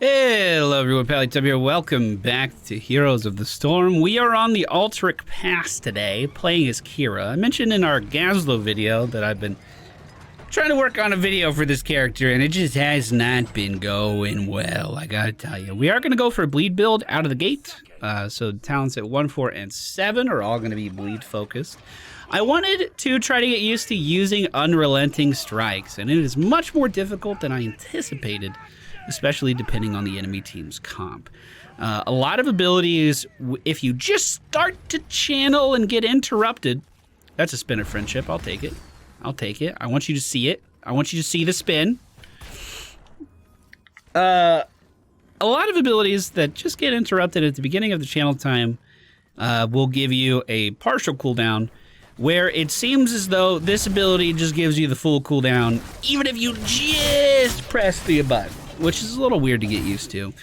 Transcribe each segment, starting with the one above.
Hello everyone, MFPallytime here. Welcome back to Heroes of the Storm. We are on the Ultric Pass today, playing as Kira. I mentioned in our Gazlo video that I've been trying to work on a video for this character, and it just has not been going well, I gotta tell you. We are gonna go for a bleed build out of the gate. So talents at 1, 4, and 7 are all gonna be bleed focused. I wanted to try to get used to using Unrelenting Strikes, and it is much more difficult than I anticipated, especially depending on the enemy team's comp. A lot of abilities, if you just start to channel and get interrupted, that's a spin of friendship. I'll take it. I'll take it. I want you to see it. I want you to see the spin. A lot of abilities that just get interrupted at the beginning of the channel time will give you a partial cooldown, where it seems as though this ability just gives you the full cooldown, even if you just press the button, which is a little weird to get used to.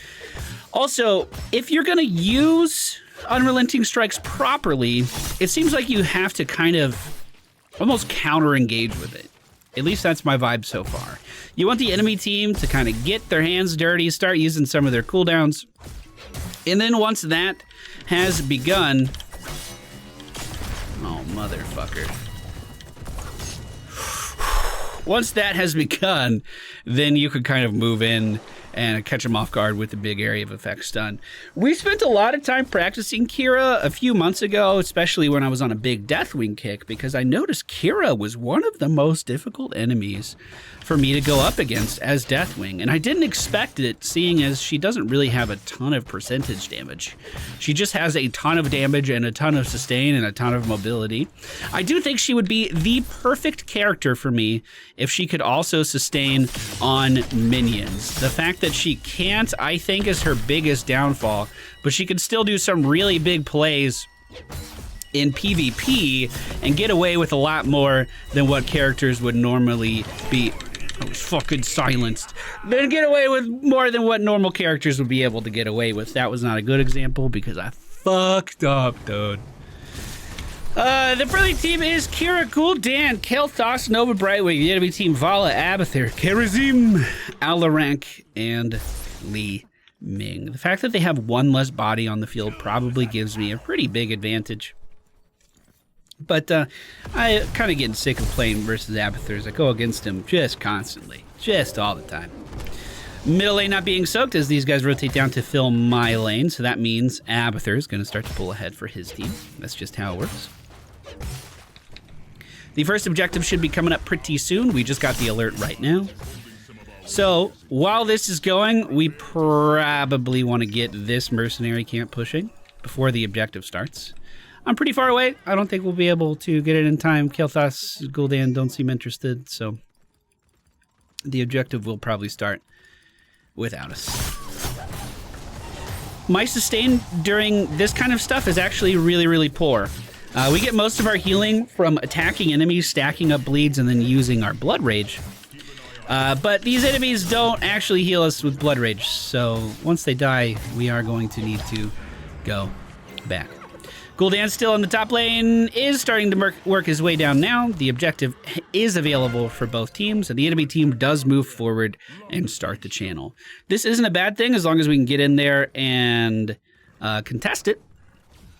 Also, if you're gonna use Unrelenting Strikes properly, it seems like you have to kind of almost counter-engage with it. At least that's my vibe so far. You want the enemy team to kind of get their hands dirty, start using some of their cooldowns, and then once that has begun, oh, motherfucker. Once that has begun, then you could kind of move in and catch them off guard with the big area of effect stun. We spent a lot of time practicing Kira a few months ago, especially when I was on a big Deathwing kick, because I noticed Kira was one of the most difficult enemies for me to go up against as Deathwing, and I didn't expect it, seeing as she doesn't really have a ton of percentage damage. She just has a ton of damage and a ton of sustain and a ton of mobility. I do think she would be the perfect character for me if she could also sustain on minions. The fact that she can't, I think, is her biggest downfall, but she can still do some really big plays in PvP and get away with a lot more than what characters would normally be. I was fucking silenced. Then get away with more than what normal characters would be able to get away with. That was not a good example because I fucked up, dude. The friendly team is Kira, Gul'dan, Kael'thas, Nova, Brightwing. The enemy team, Vala, Abathur, Kharazim, Alarank, and Li Ming. The fact that they have one less body on the field probably gives me a pretty big advantage. But I kind of getting sick of playing versus Abathur as I go against him just constantly, just all the time. Middle lane not being soaked as these guys rotate down to fill my lane, so that means Abathur is going to start to pull ahead for his team. That's just how it works. The first objective should be coming up pretty soon. We just got the alert right now. So while this is going, we probably want to get this mercenary camp pushing before the objective starts. I'm pretty far away. I don't think we'll be able to get it in time. Kael'thas, Gul'dan don't seem interested, so the objective will probably start without us. My sustain during this kind of stuff is actually really, really poor. We get most of our healing from attacking enemies, stacking up bleeds, and then using our Blood Rage. But these enemies don't actually heal us with Blood Rage, so once they die, we are going to need to go back. Gul'dan still in the top lane is starting to work his way down now. The objective is available for both teams, and the enemy team does move forward and start the channel. This isn't a bad thing as long as we can get in there and contest it.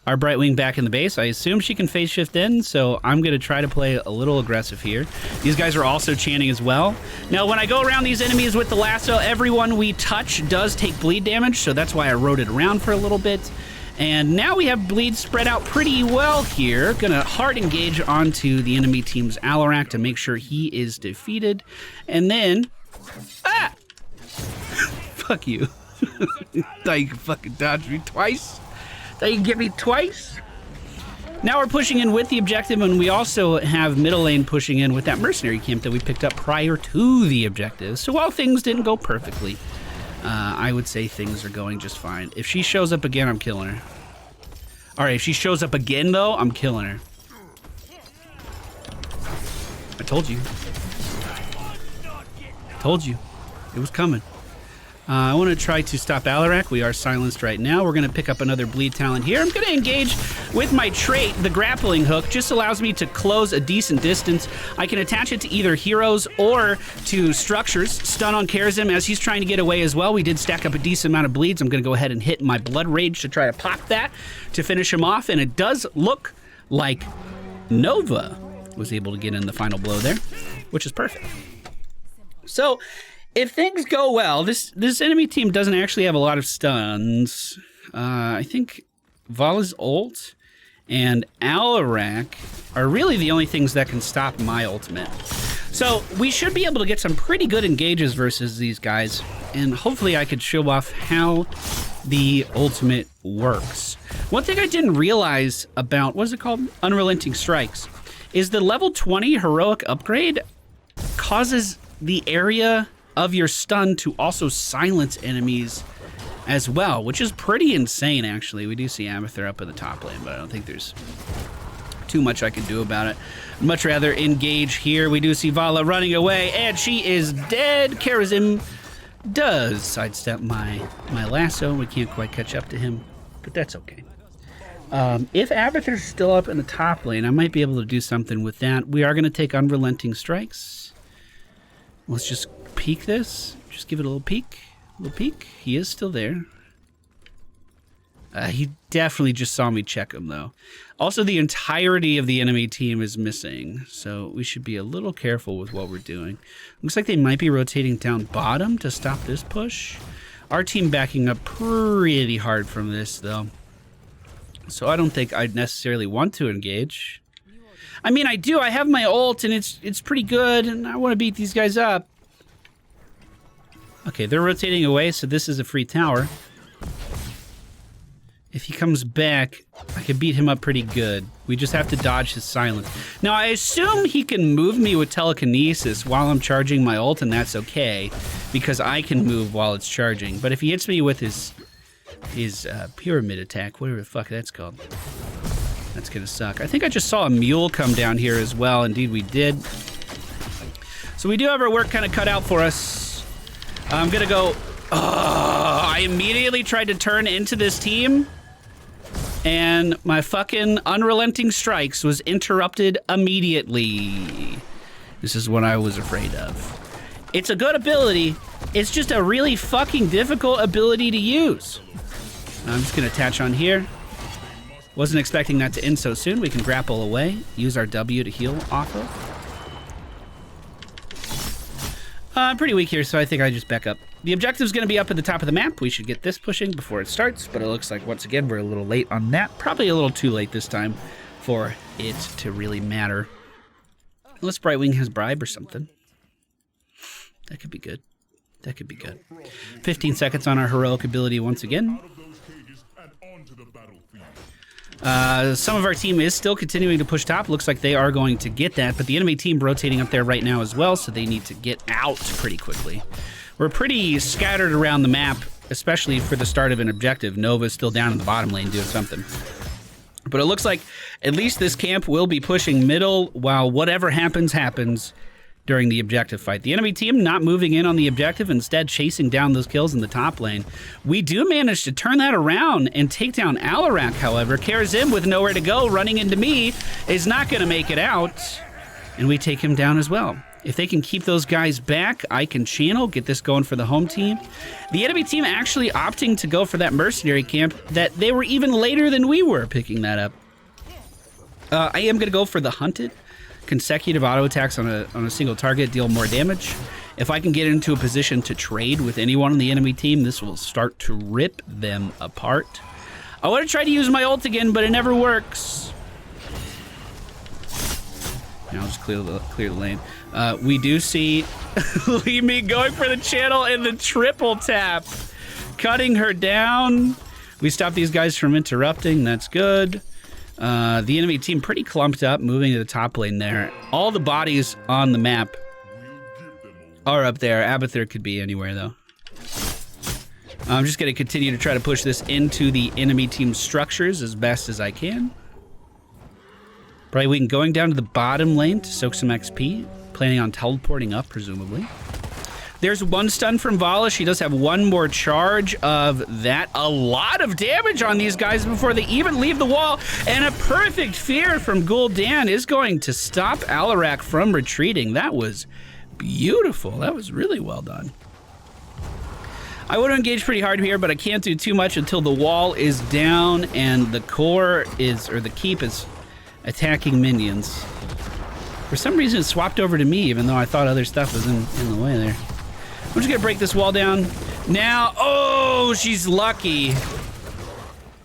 Our Brightwing back in the base. I assume she can phase shift in, so I'm going to try to play a little aggressive here. These guys are also chanting as well. Now, when I go around these enemies with the lasso, everyone we touch does take bleed damage, so that's why I rode it around for a little bit. And now we have bleed spread out pretty well here. Gonna hard engage onto the enemy team's Alarak to make sure he is defeated. And then, ah! Fuck you. Thought you could fucking dodge me twice? Thought you could get me twice? Now we're pushing in with the objective, and we also have middle lane pushing in with that mercenary camp that we picked up prior to the objective. So while things didn't go perfectly, I would say things are going just fine. If she shows up again, I'm killing her. All right, if she shows up again, though, I'm killing her. I told you. I told you. It was coming. I want to try to stop Alarak. We are silenced right now. We're going to pick up another bleed talent here. I'm going to engage with my trait. The grappling hook just allows me to close a decent distance. I can attach it to either heroes or to structures. Stun on Karazim as he's trying to get away as well. We did stack up a decent amount of bleeds. I'm going to go ahead and hit my Blood Rage to try to pop that to finish him off. And it does look like Nova was able to get in the final blow there, which is perfect. So if things go well, this enemy team doesn't actually have a lot of stuns. I think Vala's ult and Alarak are really the only things that can stop my ultimate. So we should be able to get some pretty good engages versus these guys, and hopefully I could show off how the ultimate works. One thing I didn't realize about, what is it called? Unrelenting Strikes, is the level 20 heroic upgrade causes the area of your stun to also silence enemies as well, which is pretty insane, actually. We do see Amethyr up in the top lane, but I don't think there's too much I can do about it. I'd much rather engage here. We do see Vala running away, and she is dead. Karazim does sidestep my lasso. We can't quite catch up to him, but that's okay. If Abathur's still up in the top lane, I might be able to do something with that. We are going to take Unrelenting Strikes. Let's just peek this. Just give it a little peek. A little peek. He is still there. He definitely just saw me check him, though. Also, the entirety of the enemy team is missing, so we should be a little careful with what we're doing. Looks like they might be rotating down bottom to stop this push. Our team backing up pretty hard from this, though. So I don't think I'd necessarily want to engage. I mean, I do. I have my ult, and it's pretty good, and I want to beat these guys up. Okay, they're rotating away, so this is a free tower. If he comes back, I can beat him up pretty good. We just have to dodge his silence. Now, I assume he can move me with telekinesis while I'm charging my ult, and that's okay, because I can move while it's charging. But if he hits me with his pyramid attack, whatever the fuck that's called, that's gonna suck. I think I just saw a mule come down here as well. Indeed, we did. So we do have our work kind of cut out for us. I'm gonna go. I immediately tried to turn into this team, and my fucking Unrelenting Strikes was interrupted immediately. This is what I was afraid of. It's a good ability. It's just a really fucking difficult ability to use. I'm just gonna attach on here. Wasn't expecting that to end so soon. We can grapple away, use our W to heal off of. I'm pretty weak here, so I think I just back up. The objective's gonna be up at the top of the map. We should get this pushing before it starts, but it looks like, once again, we're a little late on that. Probably a little too late this time for it to really matter. Unless Brightwing has Bribe or something. That could be good. That could be good. 15 seconds on our heroic ability once again. Some of our team is still continuing to push top. Looks like they are going to get that, but the enemy team rotating up there right now as well, so they need to get out pretty quickly. We're pretty scattered around the map, especially for the start of an objective. Nova's still down in the bottom lane doing something. But it looks like at least this camp will be pushing middle while whatever happens, happens during the objective fight. The enemy team not moving in on the objective, instead chasing down those kills in the top lane. We do manage to turn that around and take down Alarak, however. Karazim, with nowhere to go, running into me, is not going to make it out. And we take him down as well. If they can keep those guys back, I can channel, get this going for the home team. The enemy team actually opting to go for that mercenary camp, that they were even later than we were picking that up. I am going to go for the hunted. Consecutive auto attacks on a single target deal more damage. If I can get into a position to trade with anyone on the enemy team, this will start to rip them apart. I want to try to use my ult again, but it never works. Now I'll just clear the lane. We do see Leamy going for the channel and the triple tap, cutting her down. We stop these guys from interrupting. That's good. The enemy team pretty clumped up, moving to the top lane there. All the bodies on the map are up there. Abathur could be anywhere, though. I'm just going to continue to try to push this into the enemy team's structures as best as I can. Brightwing going down to the bottom lane to soak some XP, planning on teleporting up, presumably. There's one stun from Vala. She does have one more charge of that. A lot of damage on these guys before they even leave the wall. And a perfect fear from Gul'dan is going to stop Alarak from retreating. That was beautiful. That was really well done. I would engage pretty hard here, but I can't do too much until the wall is down and the core is, or the keep is attacking minions. For some reason, it swapped over to me, even though I thought other stuff was in the way there. I'm just gonna break this wall down. Now, oh, she's lucky.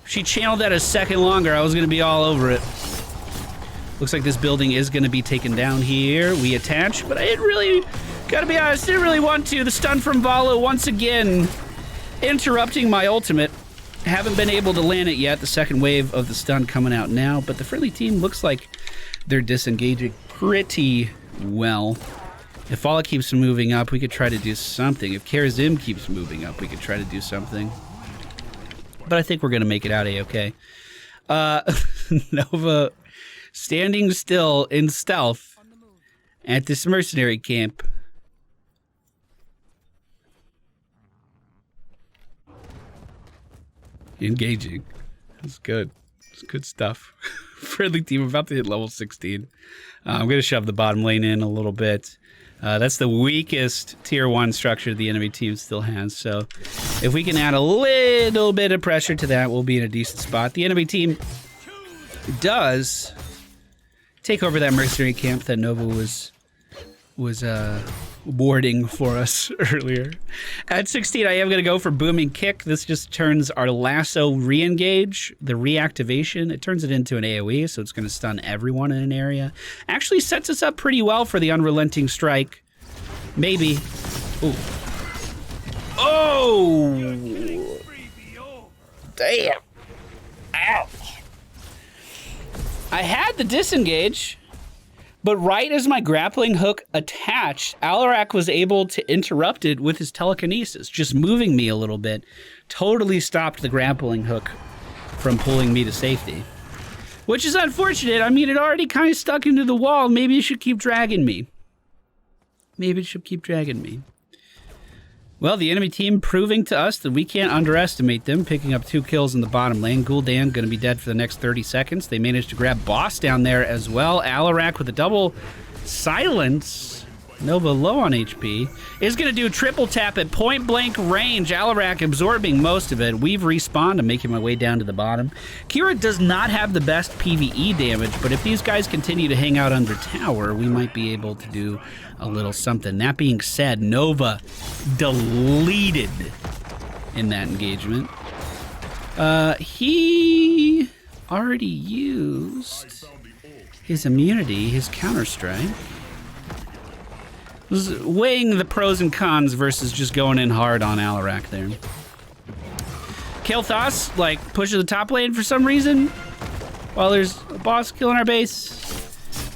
She channeled that a second longer. I was gonna be all over it. Looks like this building is gonna be taken down here. We attach, but I didn't really, gotta be honest, didn't really want to. The stun from Vala once again interrupting my ultimate. Haven't been able to land it yet. The second wave of the stun coming out now, but the friendly team looks like they're disengaging pretty well. If Vala keeps moving up, we could try to do something. If Karazim keeps moving up, we could try to do something. But I think we're gonna make it out A-okay. Nova standing still in stealth at this mercenary camp. Engaging. That's good. It's good stuff. Friendly team about to hit level 16. I'm going to shove the bottom lane in a little bit. That's the weakest tier 1 structure the enemy team still has. So if we can add a little bit of pressure to that, we'll be in a decent spot. The enemy team does take over that mercenary camp that Nova was warding for us earlier. At 16, I am going to go for Booming Kick. This just turns our lasso re-engage, the reactivation. It turns it into an AoE, so it's going to stun everyone in an area. Actually sets us up pretty well for the Unrelenting Strike. Maybe. Ooh. Oh! Damn. Ouch. I had the disengage, but right as my grappling hook attached, Alarak was able to interrupt it with his telekinesis, just moving me a little bit. Totally stopped the grappling hook from pulling me to safety. Which is unfortunate. I mean, it already kind of stuck into the wall. Maybe it should keep dragging me. Maybe it should keep dragging me. Well, the enemy team proving to us that we can't underestimate them, picking up 2 kills in the bottom lane. Gul'dan going to be dead for the next 30 seconds. They managed to grab Boss down there as well. Alarak with a double silence. Nova low on HP. Is going to do triple tap at point blank range. Alarak absorbing most of it. We've respawned. I'm making my way down to the bottom. Kira does not have the best PvE damage, but if these guys continue to hang out under tower, we might be able to do a little something. That being said, Nova deleted in that engagement. He already used his immunity, his counter-strike. Was weighing the pros and cons versus just going in hard on Alarak there. Kael'thas, like, pushes the top lane for some reason while there's a boss killing our base.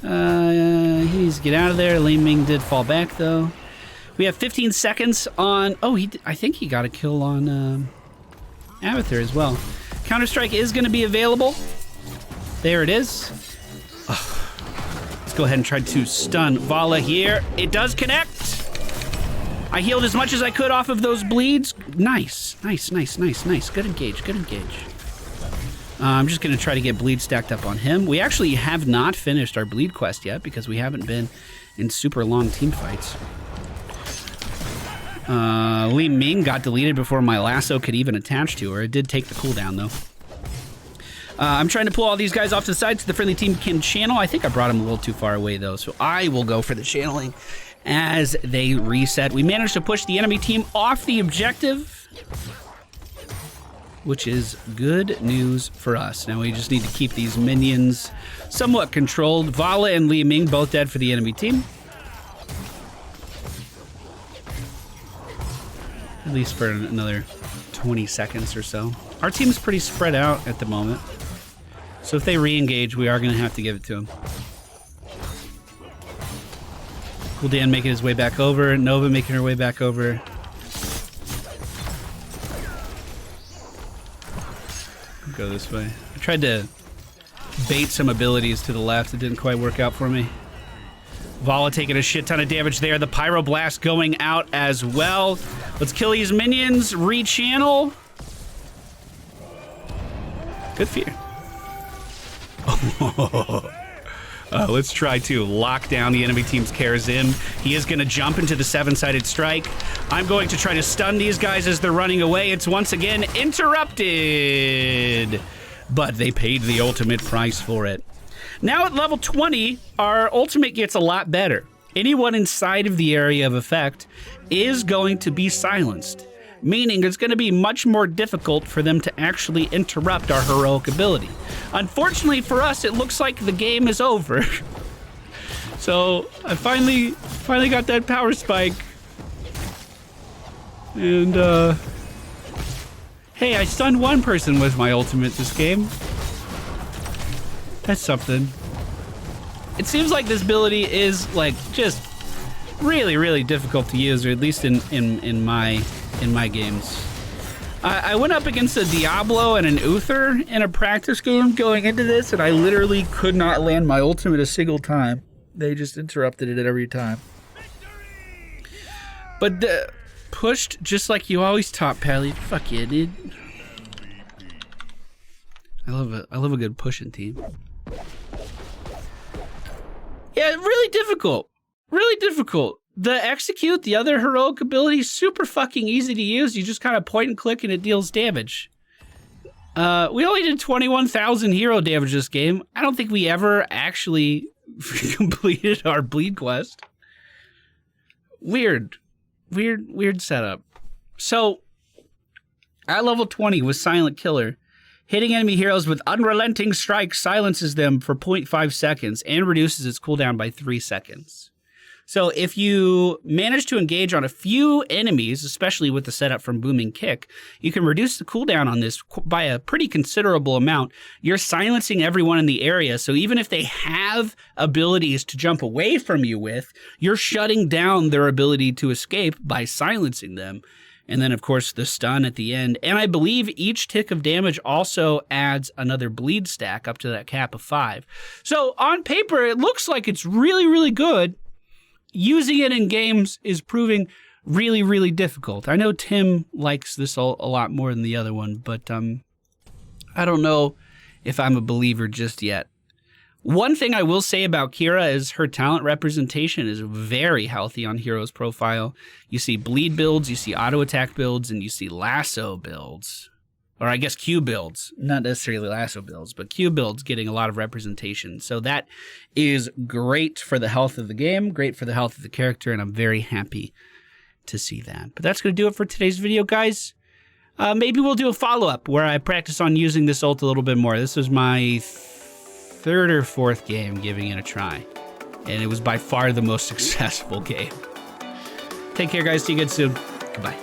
He needs to get out of there. Li Ming did fall back, though. We have 15 seconds on... Oh, I think he got a kill on Abathur as well. Counter-Strike is going to be available. There it is. Oh. Let's go ahead and try to stun Vala here. It does connect. I healed as much as I could off of those bleeds. Nice. Nice, nice, nice, nice. Good engage, good engage. I'm just going to try to get bleed stacked up on him. We actually have not finished our bleed quest yet because we haven't been in super long team fights. Li Ming got deleted before my lasso could even attach to her. It did take the cooldown, though. I'm trying to pull all these guys off to the side so the friendly team can channel. I think I brought him a little too far away, though, so I will go for the channeling as they reset. We managed to push the enemy team off the objective, which is good news for us. Now we just need to keep these minions somewhat controlled. Vala and Li Ming both dead for the enemy team. At least for another 20 seconds or so. Our team's pretty spread out at the moment. So if they re-engage, we are going to have to give it to them. Gul'dan making his way back over. Nova making her way back over. Go this way. I tried to bait some abilities to the left. It didn't quite work out for me. Vala taking a shit ton of damage there. The Pyroblast going out as well. Let's kill these minions. Rechannel. Good fear. Let's try to lock down the enemy team's Karazim. He is going to jump into the 7-sided strike. I'm going to try to stun these guys as they're running away. It's once again interrupted. But they paid the ultimate price for it. Now at level 20, our ultimate gets a lot better. Anyone inside of the area of effect is going to be silenced, meaning it's going to be much more difficult for them to actually interrupt our heroic ability. Unfortunately for us, it looks like the game is over. So I finally got that power spike. And hey, I stunned one person with my ultimate this game. That's something. It seems like this ability is like just really, really difficult to use, or at least in my games. I went up against a Diablo and an Uther in a practice game going into this, and I literally could not land my ultimate a single time. They just interrupted it every time. But pushed just like you always taught, Pally. Fuck yeah, dude. I love a good pushing team. Yeah, really difficult. Really difficult. The execute, the other heroic ability, super fucking easy to use. You just kind of point and click and it deals damage. We only did 21,000 hero damage this game. I don't think we ever actually completed our bleed quest. Weird setup. So, at level 20 with Silent Killer, hitting enemy heroes with Unrelenting Strikes silences them for 0.5 seconds and reduces its cooldown by 3 seconds. So if you manage to engage on a few enemies, especially with the setup from Booming Kick, you can reduce the cooldown on this by a pretty considerable amount. You're silencing everyone in the area, so even if they have abilities to jump away from you with, you're shutting down their ability to escape by silencing them. And then, of course, the stun at the end. And I believe each tick of damage also adds another bleed stack up to that cap of 5. So on paper, it looks like it's really, really good. Using it in games is proving really, really difficult. I know Tim likes this a lot more than the other one, but I don't know if I'm a believer just yet. One thing I will say about Kira is her talent representation is very healthy on Hero's profile. You see bleed builds, you see auto attack builds, and you see lasso builds. Or I guess Q builds, not necessarily lasso builds, but Q builds getting a lot of representation. So that is great for the health of the game, great for the health of the character, and I'm very happy to see that. But that's going to do it for today's video, guys. Maybe we'll do a follow-up where I practice on using this ult a little bit more. This was my third or fourth game giving it a try, and it was by far the most successful game. Take care, guys. See you again soon. Goodbye.